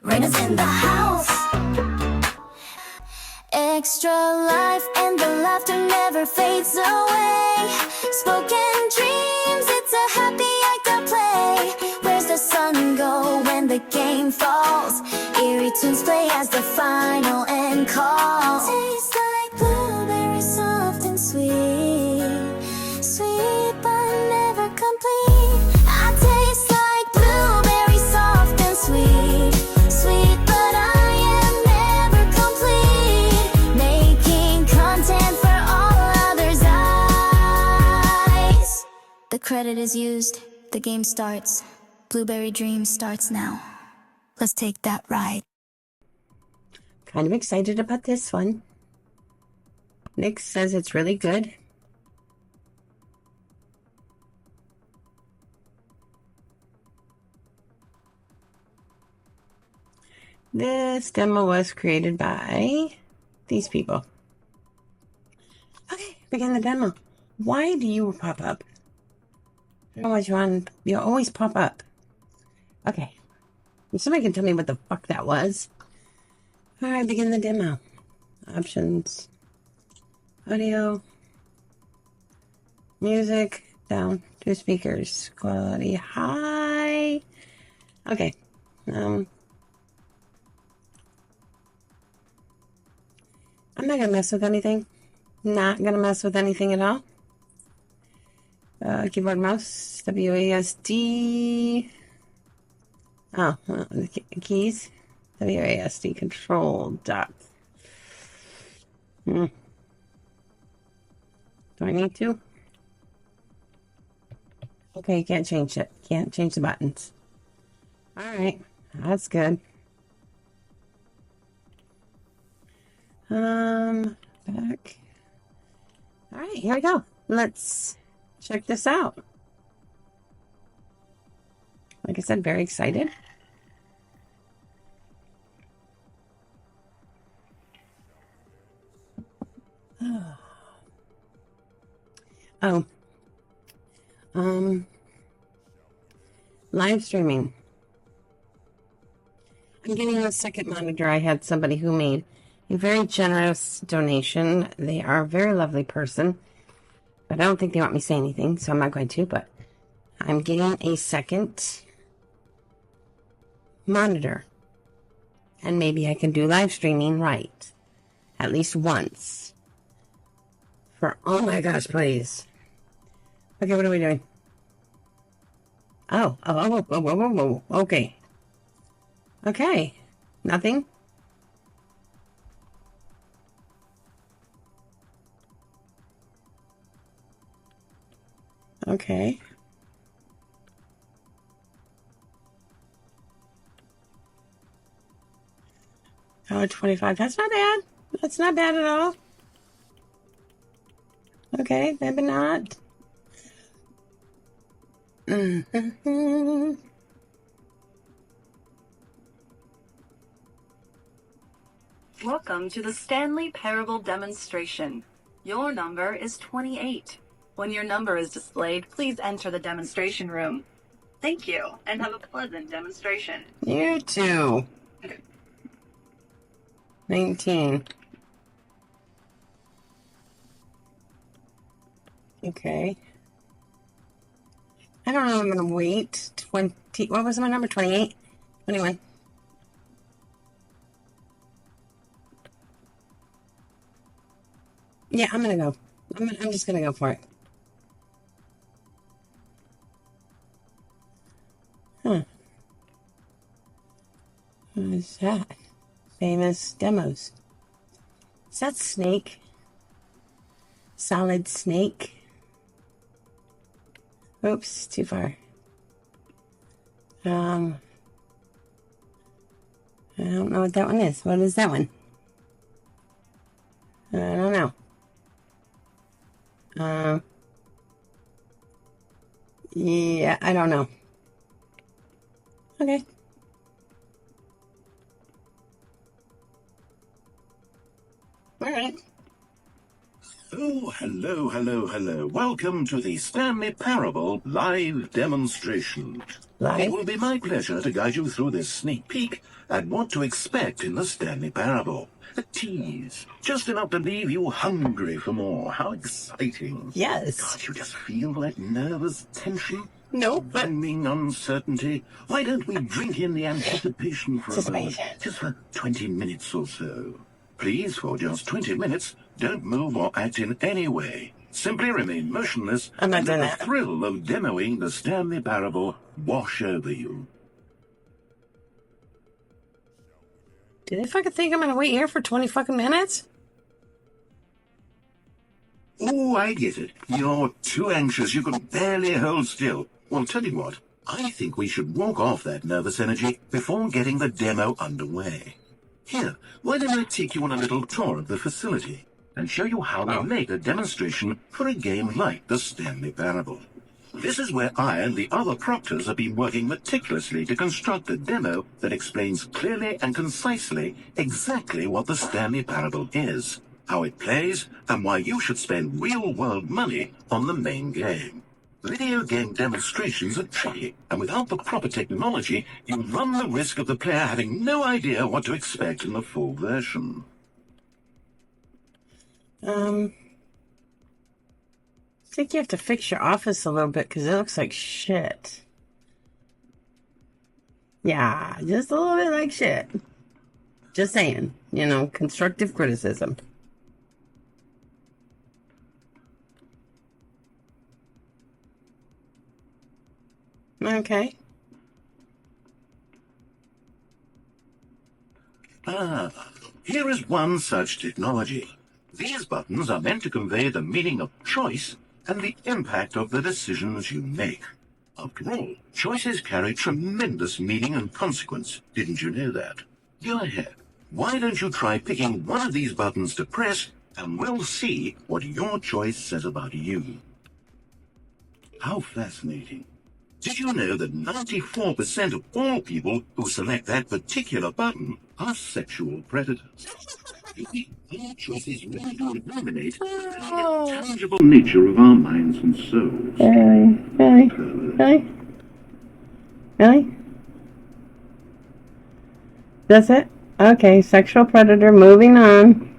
Rain is in the house. Extra life and the laughter never fades away. Spoken dreams, it's a happy act of play. Where's the sun go when the game falls? Eerie tunes play as the final end calls. Tastes like blueberries, soft and sweet. Sweet but never complete. I taste like blueberries, soft and sweet. Sweet but I am never complete. Making content for all others' eyes. The credit is used, the game starts. Blueberry Dream starts now. Let's take that ride. Kind of excited about this one. Nick says it's really good. This demo was created by these people. Okay, begin the demo. Why do you pop up? I don't know what you want. You always pop up. Okay. If somebody can tell me what the fuck that was. Alright, begin the demo. Options. Audio. Music. Down. 2 speakers. Quality high. Okay. I'm not gonna mess with anything. Not gonna mess with anything at all. Keyboard, mouse, WASD. Oh, the keys. WASD control dot. Do I need to? Okay, can't change it. Can't change the buttons. Alright, that's good. Back. Alright, here we go. Let's check this out. Like I said, very excited. Oh. Live streaming. I'm getting a second monitor. I had somebody who made a very generous donation. They are a very lovely person, but I don't think they want me to say anything, so I'm not going to, but I'm getting a second monitor. And maybe I can do live streaming right. At least once. Oh my gosh, please. Okay, what are we doing? Oh, okay. Okay, nothing? Okay. $1.25, that's not bad. That's not bad at all. Okay, maybe not. Welcome to the Stanley Parable demonstration. Your number is 28. When your number is displayed, please enter the demonstration room. Thank you, and have a pleasant demonstration. You too. 19. Okay. I don't know, I'm going to wait. 20. What was my number? 28? 21. Yeah, I'm going to go. I'm just going to go for it. Huh. What is that? Famous demos. Is that Snake? Solid Snake? Oops, too far. I don't know what that one is. What is that one? I don't know. Yeah, I don't know. Okay. All right. Oh, hello, hello, hello. Welcome to the Stanley Parable live demonstration. It will be my pleasure to guide you through this sneak peek at what to expect in the Stanley Parable. A tease, just enough to leave you hungry for more. How exciting. Yes. Can't you just feel that nervous tension? Nope. Overwhelming uncertainty. Why don't we drink in the anticipation for a moment? Just for 20 minutes or so. Please, for just 20 minutes, don't move or act in any way. Simply remain motionless I'm not and doing let the that. thrill of demoing the Stanley Parable wash over you. Do they fucking think I'm gonna wait here for 20 fucking minutes? Oh, I get it. You're too anxious. You can barely hold still. Well, tell you what. I think we should walk off that nervous energy before getting the demo underway. Here, why don't I take you on a little tour of the facility and show you how we make a demonstration for a game like the Stanley Parable. This is where I and the other proctors have been working meticulously to construct a demo that explains clearly and concisely exactly what the Stanley Parable is, how it plays, and why you should spend real-world money on the main game. Video game demonstrations are tricky, and without the proper technology, you run the risk of the player having no idea what to expect in the full version. I think you have to fix your office a little bit because it looks like shit. Yeah, just a little bit like shit. Just saying, constructive criticism. Okay. Here is one such technology. These buttons are meant to convey the meaning of choice and the impact of the decisions you make. After all, choices carry tremendous meaning and consequence. Didn't you know that? Go ahead. Why don't you try picking one of these buttons to press, and we'll see what your choice says about you. How fascinating. Did you know that 94% of all people who select that particular button are sexual predators? Our choices really do illuminate the tangible nature of our minds and souls. Really? That's it? Okay, sexual predator, moving on.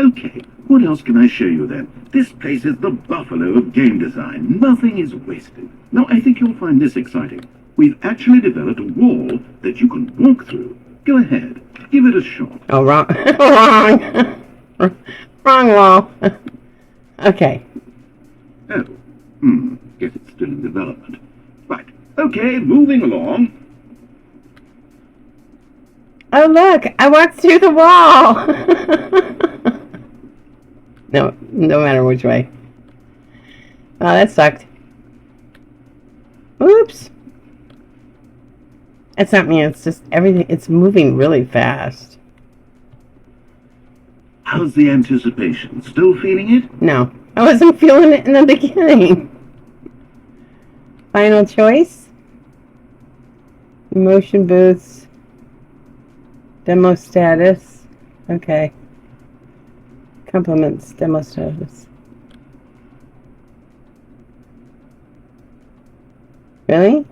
Okay, what else can I show you then? This place is the buffalo of game design. Nothing is wasted. Now, I think you'll find this exciting. We've actually developed a wall that you can walk through. Go ahead, give it a shot. Oh, wrong. Wrong wall. Okay. Oh, guess it's still in development. Right, okay, moving along. Oh, look, I walked through the wall. No matter which way. Oh, that sucked. Oops. It's not me, it's just everything. It's moving really fast. How's the anticipation? Still feeling it? No, I wasn't feeling it in the beginning. Final choice. Emotion booths. Demo status. Okay. Compliments. Demo status. Really?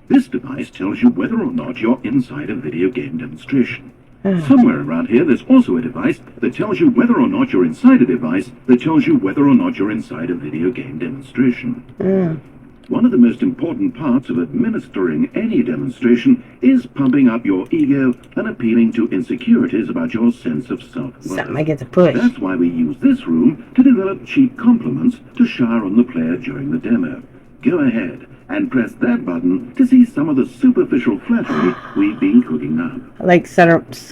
This device tells you whether or not you're inside a video game demonstration. Somewhere around here, there's also a device that tells you whether or not you're inside a device that tells you whether or not you're inside a video game demonstration. One of the most important parts of administering any demonstration is pumping up your ego and appealing to insecurities about your sense of self-worth. Something I get to push. That's why we use this room to develop cheap compliments to shower on the player during the demo. Go ahead and press that button to see some of the superficial flattery we've been cooking up. Like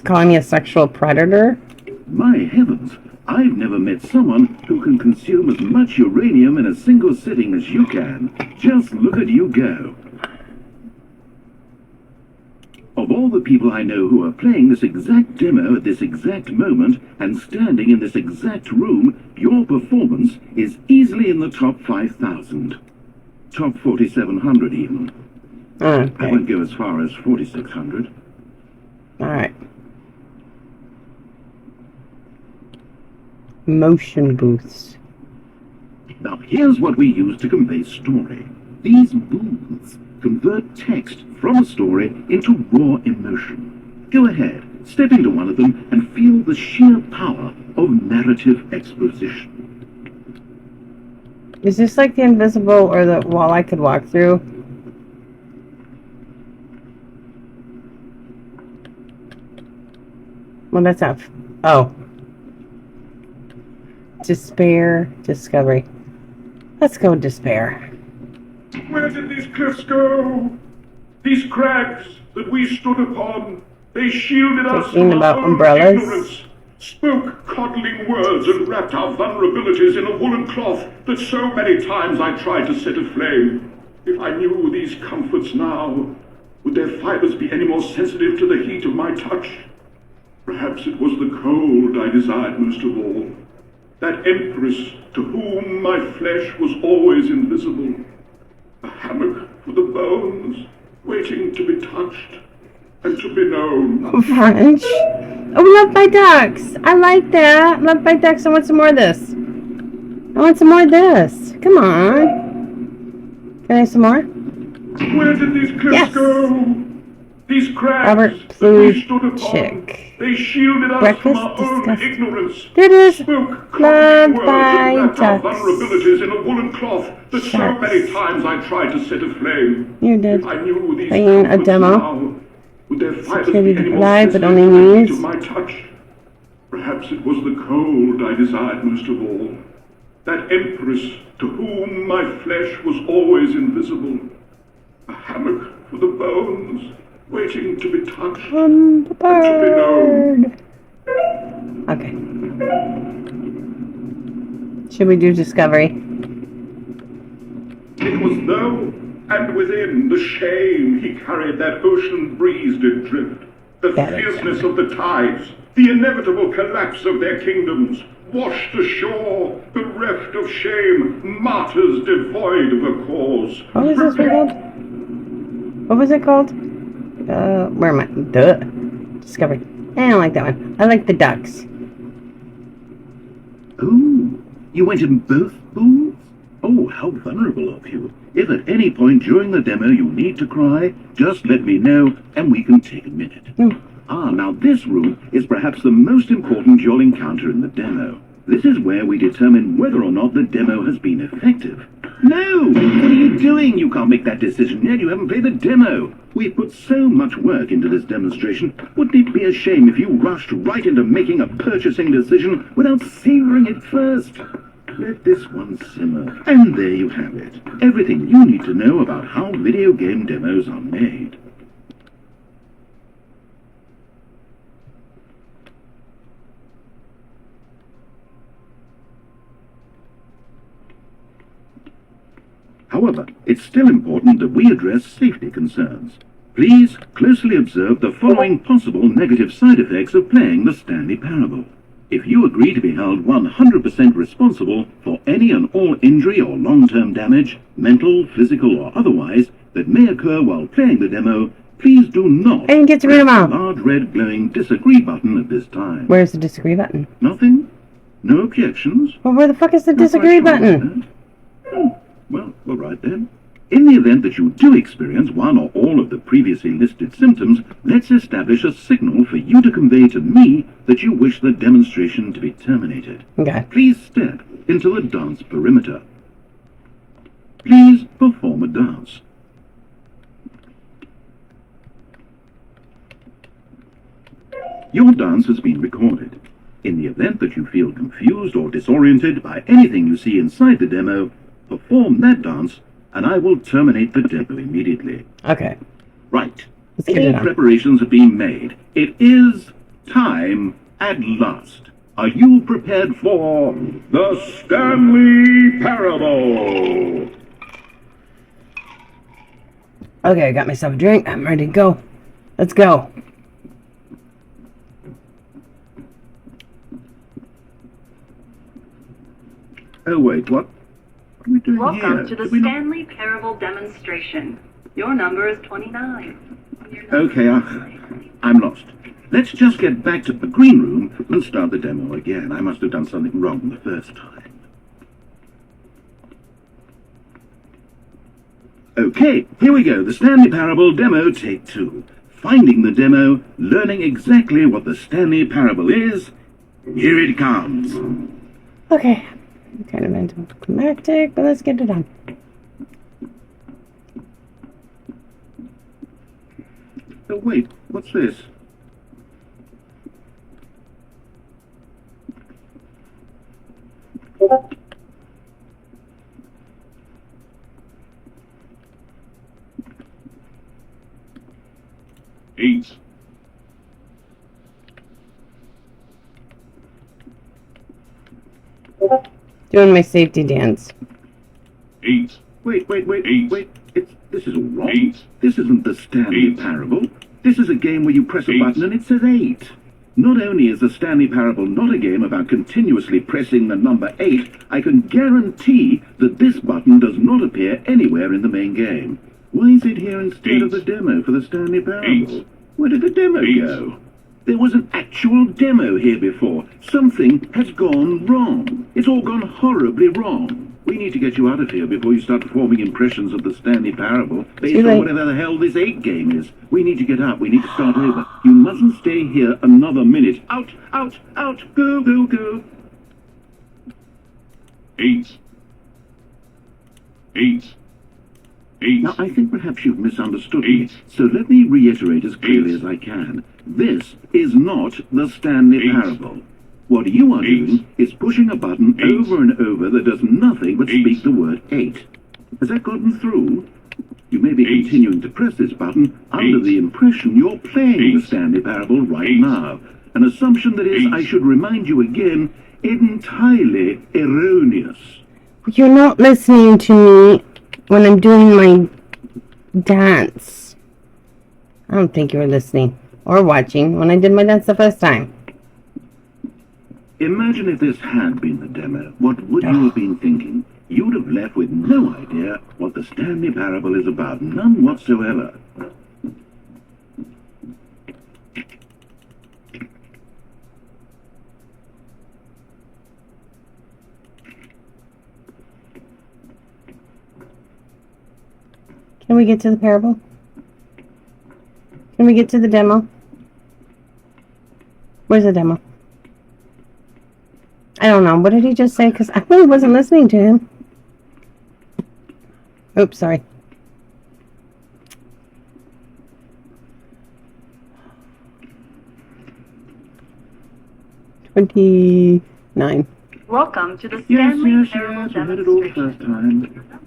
calling me a sexual predator? My heavens, I've never met someone who can consume as much uranium in a single sitting as you can. Just look at you go. Of all the people I know who are playing this exact demo at this exact moment and standing in this exact room, your performance is easily in the top 5,000. Top 4,700 even. Okay. I won't go as far as 4,600. Alright. Motion booths. Now, here's what we use to convey story. These booths convert text from a story into raw emotion. Go ahead, step into one of them and feel the sheer power of narrative exposition. Is this like the invisible or the wall I could walk through? Well, that's not. Oh. Despair, discovery. Let's go despair. Where did these cliffs go? These crags that we stood upon, they shielded us Thinking from about our own umbrellas. ignorance, spoke coddling words and wrapped our vulnerabilities in a woolen cloth that so many times I tried to set aflame. If I knew these comforts now, would their fibers be any more sensitive to the heat of my touch? Perhaps it was the cold I desired most of all. That empress to whom my flesh was always invisible. A hammock for the bones, waiting to be touched and to be known. French? Oh, love by ducks. I like that. Love by ducks. I want some more of this. I want some more of this. Come on. Can I have some more? Where did these cliffs Yes. go? These crags Robert that Blue we stood upon, Chick. they shielded us Breakfast from our own disgusting. ignorance. There it is. Spoke Love coddling words by and wrapped our ducks. vulnerabilities in a woolen cloth that so Sharks. many times I tried to set aflame. You're dead. If I knew these Playing a comforts demo. now, would their fibers Security be any more live, but sensitive only to the heat news. of my touch? Perhaps it was the cold I desired most of all. That empress to whom my flesh was always invisible. A hammock for the bones, waiting to be touched From the and to be known. bird. Okay. Should we do discovery? It was though, and within the shame he carried that ocean breeze did drift, the That is fierceness of the tides, the inevitable collapse of their kingdoms, washed ashore, bereft of shame, martyrs devoid of a cause. What was this one called? What was it called? Where am I? Duh. Discovery. I don't like that one. I like the ducks. Oh, you went in both booths? Oh, how vulnerable of you. If at any point during the demo you need to cry, just let me know and we can take a minute. Ah, now this room is perhaps the most important you'll encounter in the demo. This is where we determine whether or not the demo has been effective. No! What are you doing? You can't make that decision yet. You haven't played the demo. We've put so much work into this demonstration. Wouldn't it be a shame if you rushed right into making a purchasing decision without savoring it first? Let this one simmer. And there you have it. Everything you need to know about how video game demos are made. However, it's still important that we address safety concerns. Please closely observe the following possible negative side effects of playing the Stanley Parable. If you agree to be held 100% responsible for any and all injury or long-term damage, mental, physical or otherwise, that may occur while playing the demo, please do not I didn't get to read them press all. the large red glowing disagree button at this time. Where's the disagree button? Nothing? No objections? Well, where the fuck is the Not quite disagree sure about button? that. Oh, well, all right then. In the event that you do experience one or all of the previously listed symptoms, let's establish a signal for you to convey to me that you wish the demonstration to be terminated. Okay. Please step into the dance perimeter. Please perform a dance. Your dance has been recorded. In the event that you feel confused or disoriented by anything you see inside the demo, perform that dance and I will terminate the demo immediately. Okay. Right. Let's get All it on. preparations have been made. It is time at last. Are you prepared for the Stanley Parable? Okay, I got myself a drink. I'm ready to go. Let's go. Oh wait, what? What are we doing Welcome here? to the Did we not- Stanley Parable demonstration. Your number is 29. Your number Okay, is displayed. I'm lost. let's just get back to the green room and start the demo again. I must have done something wrong the first time. Okay, here we go. The Stanley Parable demo, take 2. Finding the demo, learning exactly what the Stanley Parable is. Here it comes. Okay. Kind of anticlimactic, but let's get it done. Oh, wait, what's this? Eight. Doing my safety dance. 8. Wait. 8. This is all wrong. 8. This isn't the Stanley Parable. This is a game where you press a button and it says 8. Not only is the Stanley Parable not a game about continuously pressing the number 8, I can guarantee that this button does not appear anywhere in the main game. Why is it here instead of the demo for the Stanley Parable? Where did the demo go? There was an actual demo here before. Something has gone wrong. It's all gone horribly wrong. We need to get you out of here before you start forming impressions of the Stanley Parable based on whatever the hell this 8 game is. We need to get up. We need to start over. You mustn't stay here another minute. Out. Go. 8. Now, I think perhaps you've misunderstood me, so let me reiterate as clearly as I can. This is not the Stanley Parable. What you are doing is pushing a button over and over that does nothing but speak the word 8. Has that gotten through? You may be continuing to press this button under the impression you're playing the Stanley Parable right now. An assumption that is, I should remind you again, entirely erroneous. You're not listening to me when I'm doing my dance. I don't think you were listening or watching when I did my dance the first time. Imagine if this had been the demo. What would you have been thinking? You'd have left with no idea what the Stanley Parable is about. None whatsoever. Can we get to the parable? Can we get to the demo? Where's the demo? I don't know. What did he just say? Because I really wasn't listening to him. Oops, sorry. $29. Welcome to the Stanley Parable Yes, we heard it all the demonstration. first time.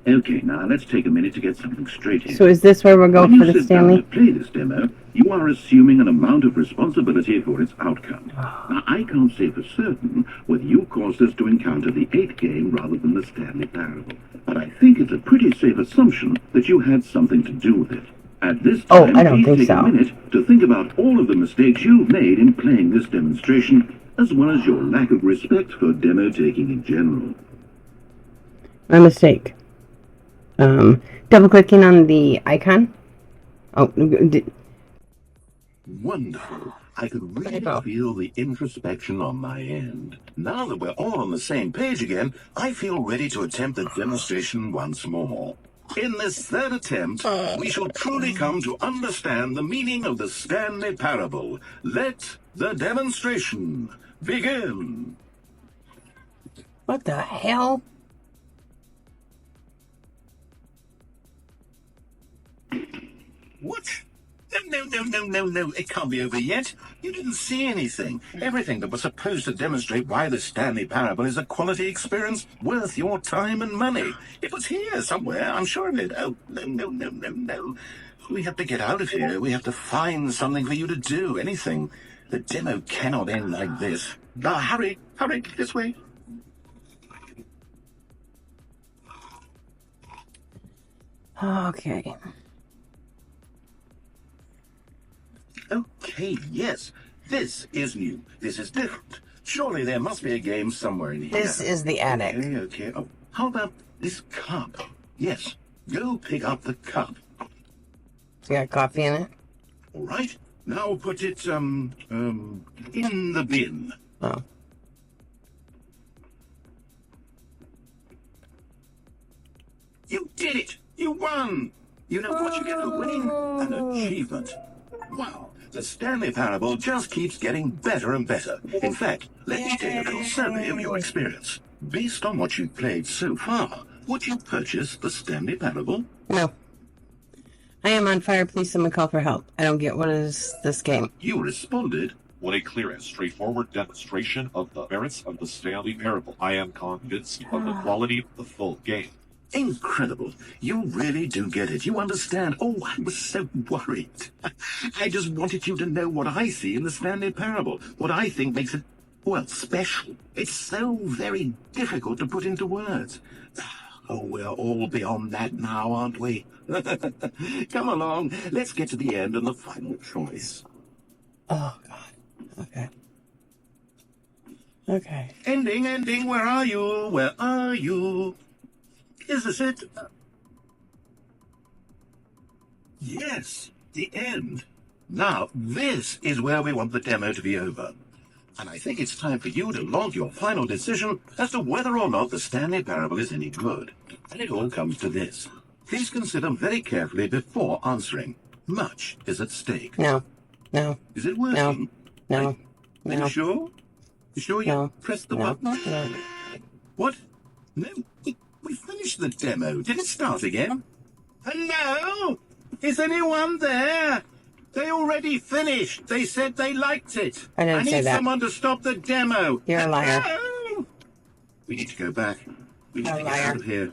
Okay, now let's take a minute to get something straight here. So is this where we're going When for you the sit down Stanley? to play this demo, you are assuming an amount of responsibility for its outcome. Now, I can't say for certain whether you caused us to encounter the 8 game rather than the Stanley Parable, but I think it's a pretty safe assumption that you had something to do with it. At this time, I don't think please take so. a minute to think about all of the mistakes you've made in playing this demonstration, as well as your lack of respect for demo taking in general. My mistake. Double clicking on the icon. Oh, Wonderful. I could really Typo. feel the introspection on my end. Now that we're all on the same page again, I feel ready to attempt the demonstration once more. In this third attempt, we shall truly come to understand the meaning of the Stanley Parable. Let the demonstration begin. what the hell? What? No. It can't be over yet. You didn't see anything. Everything that was supposed to demonstrate why the Stanley Parable is a quality experience worth your time and money. It was here somewhere, I'm sure of it. Oh, no. We have to get out of here. We have to find something for you to do. Anything. The demo cannot end like this. Now, hurry, this way. Okay. Okay, yes. This is new. This is different. Surely there must be a game somewhere in here. This is the attic. Okay. Oh, how about this cup? Yes, go pick up the cup. It's got coffee in it. All right. Now put it, in the bin. Oh. You did it! You won! You know what you get for winning? An achievement. Wow, the Stanley Parable just keeps getting better and better. In fact, let me take a little survey of your experience. Based on what you've played so far, would you purchase the Stanley Parable? No. I am on fire. Please someone call for help. I don't get what is this game. You responded. What a clear and straightforward demonstration of the merits of the Stanley Parable. I am convinced of the quality of the full game. Incredible. You really do get it. You understand. Oh, I was so worried. I just wanted you to know what I see in the Stanley Parable. What I think makes it, well, special. It's so very difficult to put into words. Oh, we're all beyond that now, aren't we? Come along. Let's get to the end and the final choice. Oh, God. Okay. Okay. Ending, where are you? Where are you? Is this it? Yes, the end. Now, this is where we want the demo to be over. And I think it's time for you to log your final decision as to whether or not the Stanley Parable is any good. And it all comes to this. Please consider very carefully before answering. Much is at stake. No. No. Is it working? No. Are No. you sure? You sure you No. pressed the No. button? No. What? No, we finished the demo. Did it start again? Hello? Is anyone there? They already finished. They said they liked it. I didn't need say that. someone to stop the demo. You're a liar. Hello? We need to go back. We need You're to a get liar. out of here.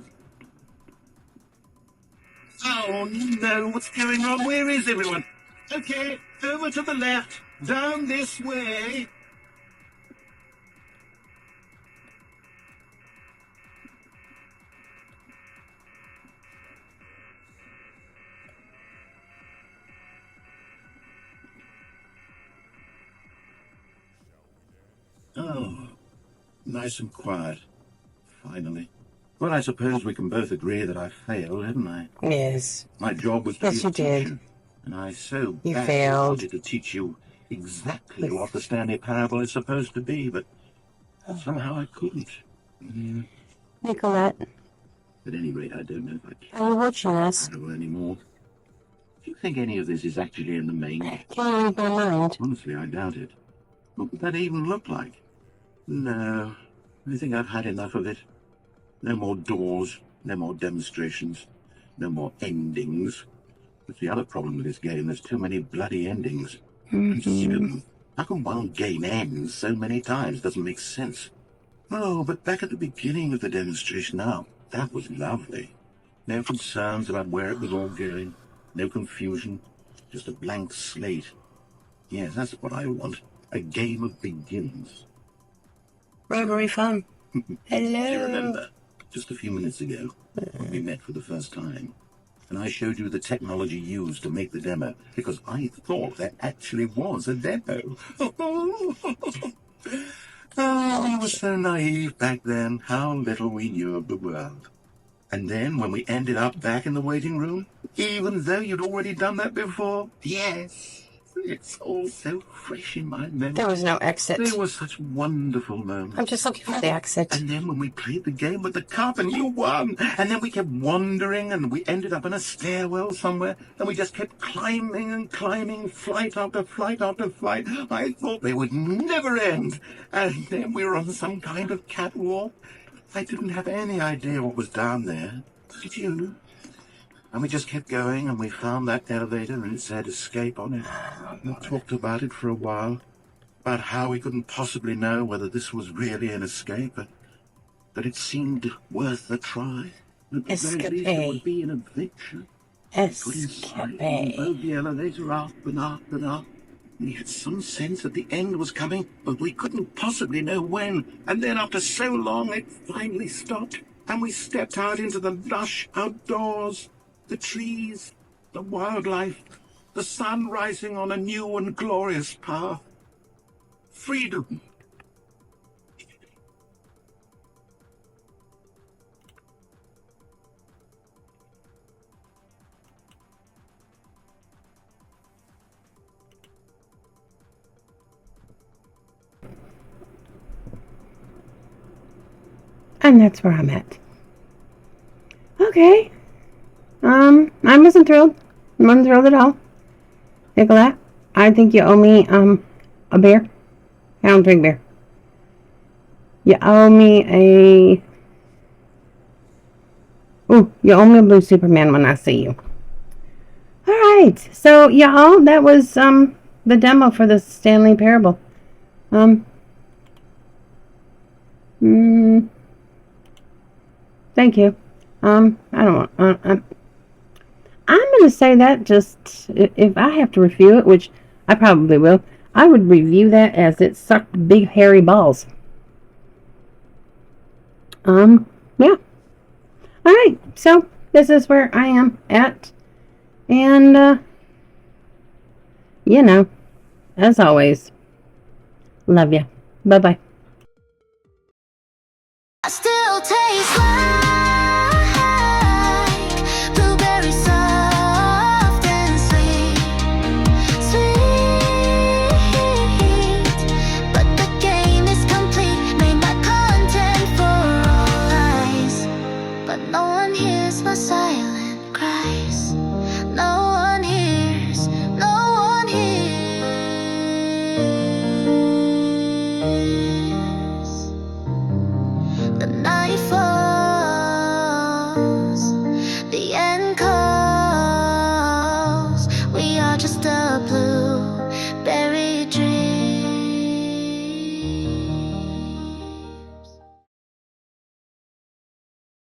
Oh no, what's going on? Where is everyone? Okay, over to the left. Down this way. Oh, nice and quiet. Finally. Well, I suppose we can both agree that I failed, haven't I? Yes. My job was to Yes, be a you did. teacher. And I so You badly failed. wanted to teach you exactly what the Stanley Parable is supposed to be, but somehow I couldn't. Nicolette, At any rate, I don't know if I can are you watching us? anymore. Do you think any of this is actually in the main? Can you read my mind? Honestly, I doubt it. What would that even look like? No, I think I've had enough of it. No more doors, no more demonstrations, no more endings. That's the other problem with this game. There's too many bloody endings. How come one game ends so many times? Doesn't make sense. Oh, but back at the beginning of the demonstration now, that was lovely. No concerns about where it was all going. No confusion. Just a blank slate. Yes, that's what I want. A game of beginnings. Rotary phone. Do you Hello. remember? Just a few minutes ago, when we met for the first time, and I showed you the technology used to make the demo, because I thought there actually was a demo. Oh, we were so naive back then. How little we knew of the world. And then, when we ended up back in the waiting room, even though you'd already done that before, yes, it's all so fresh in my memory. There was no exit. They were such wonderful moments. I'm just looking for the exit. And then when we played the game with the cup and you won, and then we kept wandering and we ended up in a stairwell somewhere, and we just kept climbing and climbing, flight after flight after flight. I thought they would never end. And then we were on some kind of catwalk. I didn't have any idea what was down there. Did you? And we just kept going, and we found that elevator, and it said escape on it. We talked about it for a while, about how we couldn't possibly know whether this was really an escape, but that it seemed worth a try. At the very least, it would be an adventure. Put inside and rode the elevator up and up and up. We had some sense that the end was coming, but we couldn't possibly know when. And then after so long, it finally stopped, and we stepped out into the lush outdoors. The trees, the wildlife, the sun rising on a new and glorious path. Freedom. And that's where I'm at. Okay. I wasn't thrilled. I wasn't thrilled at all. Nicolette, I think you owe me, a beer. I don't drink beer. You owe me a... Ooh, you owe me a blue Superman when I see you. Alright, so y'all, that was, the demo for the Stanley Parable. Thank you. I don't want, I'm gonna say that just, if I have to review it, which I probably will, I would review that as it sucked big hairy balls. Yeah. Alright, so this is where I am at. And, you know, as always, love ya. Bye-bye. I still